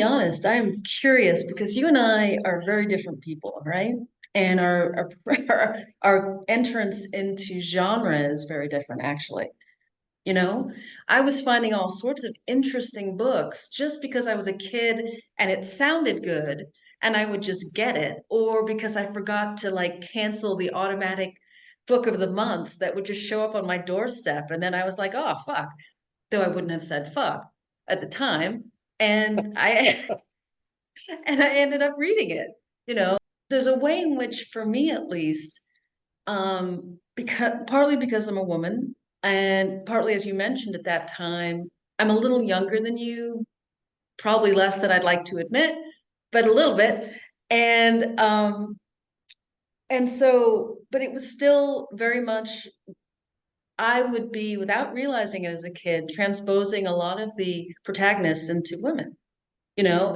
honest, I am curious because you and I are very different people, right? And our entrance into genre is very different, actually. You know, I was finding all sorts of interesting books just because I was a kid and it sounded good and I would just get it, or because I forgot to like cancel the automatic book of the month that would just show up on my doorstep. And then I was like, oh, fuck, though I wouldn't have said fuck at the time. And I and I ended up reading it. You know, there's a way in which, for me at least, because partly because I'm a woman, and partly, as you mentioned at that time, I'm a little younger than you, probably less than I'd like to admit, but a little bit. And so, but it was still very much I would be, without realizing it as a kid, transposing a lot of the protagonists into women,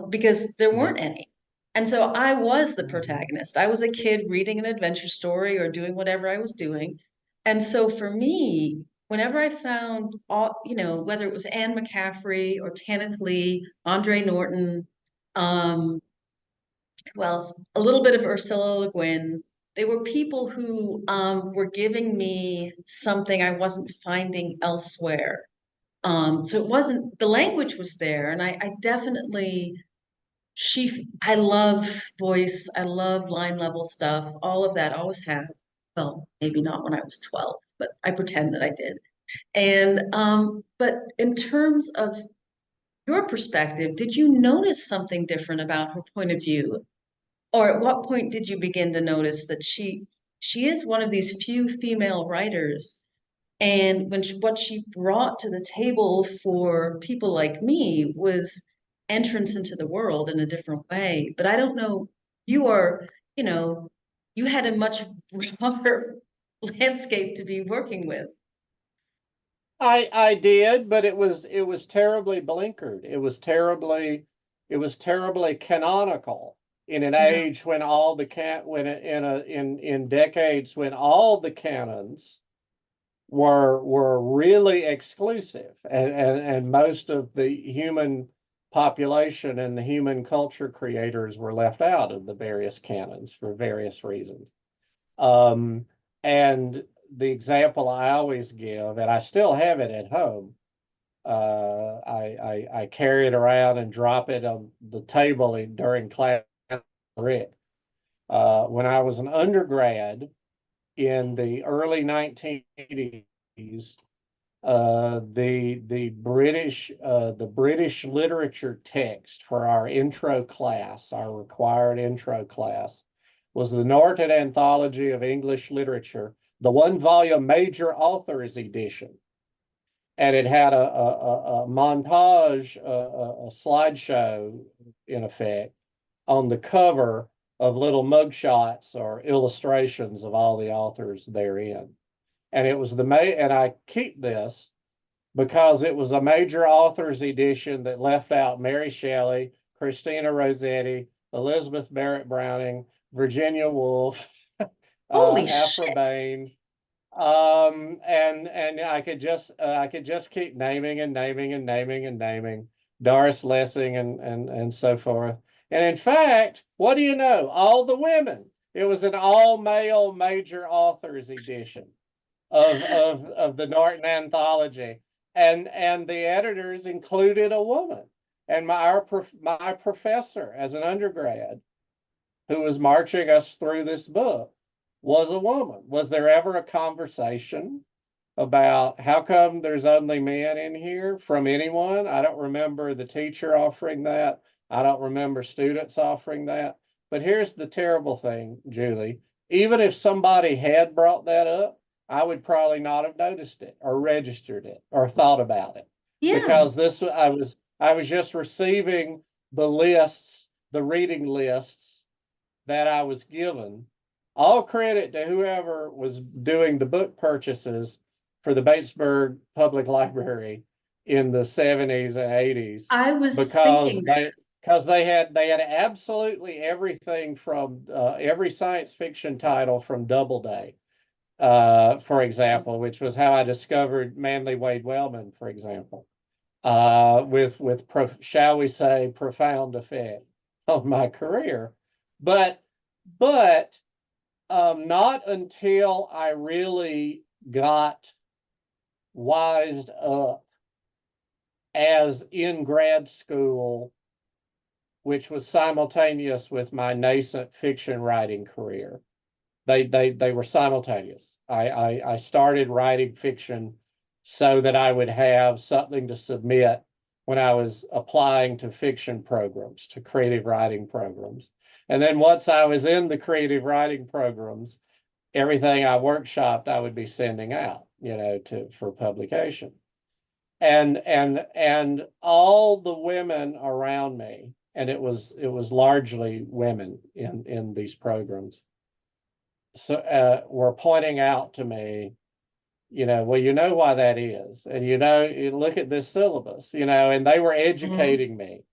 because there Yeah. weren't any. And so I was the Mhm. protagonist. I was a kid reading an adventure story or doing whatever I was doing. And so for me, whenever I found whether it was Anne McCaffrey or Tanith Lee, Andre Norton, um, well, a little bit of Ursula Le Guin, they were people who were giving me something I wasn't finding elsewhere. So it wasn't, the language was there, and I definitely I love voice, I love line level stuff, all of that, always have. Well, maybe not when I was 12, but I pretend that I did. And but in terms of your perspective, did you notice something different about her point of view? Or at what point did you begin to notice that she is one of these few female writers, and what she brought to the table for people like me was entrance into the world in a different way. But I don't know, you are, you know, you had a much broader landscape to be working with. I did, but it was terribly blinkered. It was terribly canonical in an Yeah. age when all the can when in decades when all the canons were really exclusive, and most of the human population and the human culture creators were left out of the various canons for various reasons. Um, and the example I always give, and I still have it at home, I carry it around and drop it on the table during class. When I was an undergrad in the early 1980s, the British literature text for our intro class, our required intro class, was the Norton Anthology of English Literature, the one-volume major authors edition, and it had a montage, a slideshow, in effect, on the cover of little mugshots or illustrations of all the authors therein. And it was and I keep this because it was a major authors edition that left out Mary Shelley, Christina Rossetti, Elizabeth Barrett Browning, Virginia Woolf, Holy Aphra shit. Behn, and I could just keep naming and naming and naming and naming Doris Lessing and so forth. And in fact, what do you know? All the women. It was an all male major authors edition of the Norton Anthology, and the editors included a woman. And my professor as an undergrad, who was marching us through this book, was a woman. Was there ever a conversation about how come there's only men in here from anyone? I don't remember the teacher offering that. I don't remember students offering that. But here's the terrible thing, Julie. Even if somebody had brought that up, I would probably not have noticed it or registered it or thought about it, Yeah. because I was just receiving the reading lists that I was given. All credit to whoever was doing the book purchases for the Batesburg Public Library in the 70s and 80s, I was because thinking that. they had absolutely everything from every science fiction title from Doubleday, for example, which was how I discovered Manly Wade Wellman, for example. shall we say, profound effect on my career. But not until I really got wised up as in grad school, which was simultaneous with my nascent fiction writing career. They were simultaneous. I started writing fiction so that I would have something to submit when I was applying to fiction programs, to creative writing programs. And then once I was in the creative writing programs, everything I workshopped, I would be sending out, for publication. And all the women around me, and it was largely women in these programs, so were pointing out to me, well, why that is, and you look at this syllabus, and they were educating me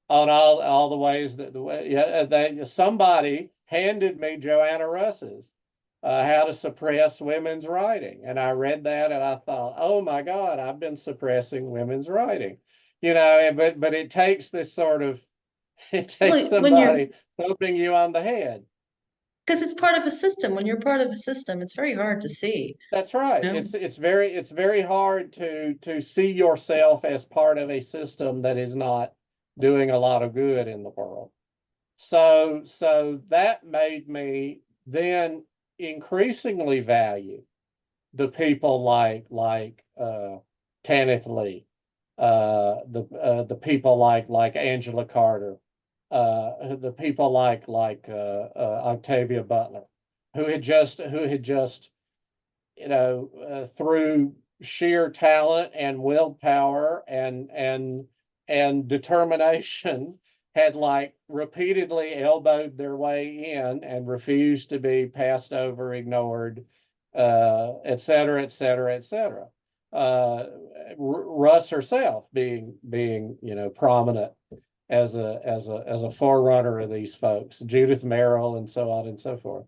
on all the ways that somebody handed me Joanna Russ's How to Suppress Women's Writing, and I read that and I thought, oh my God, I've been suppressing women's writing, but it takes this sort of it takes When you're, somebody thumping you on the head. because it's part of a system. When you're part of a system, it's very hard to see. That's right. You know? It's very hard to see yourself as part of a system that is not doing a lot of good in the world. So that made me then increasingly value the people like Tanith Lee, the people like Angela Carter, the people like Octavia Butler, who had just through sheer talent and willpower and determination, had like repeatedly elbowed their way in and refused to be passed over, ignored, et cetera, et cetera, et cetera. Russ herself being prominent as a forerunner of these folks, Judith Merrill, and so on and so forth.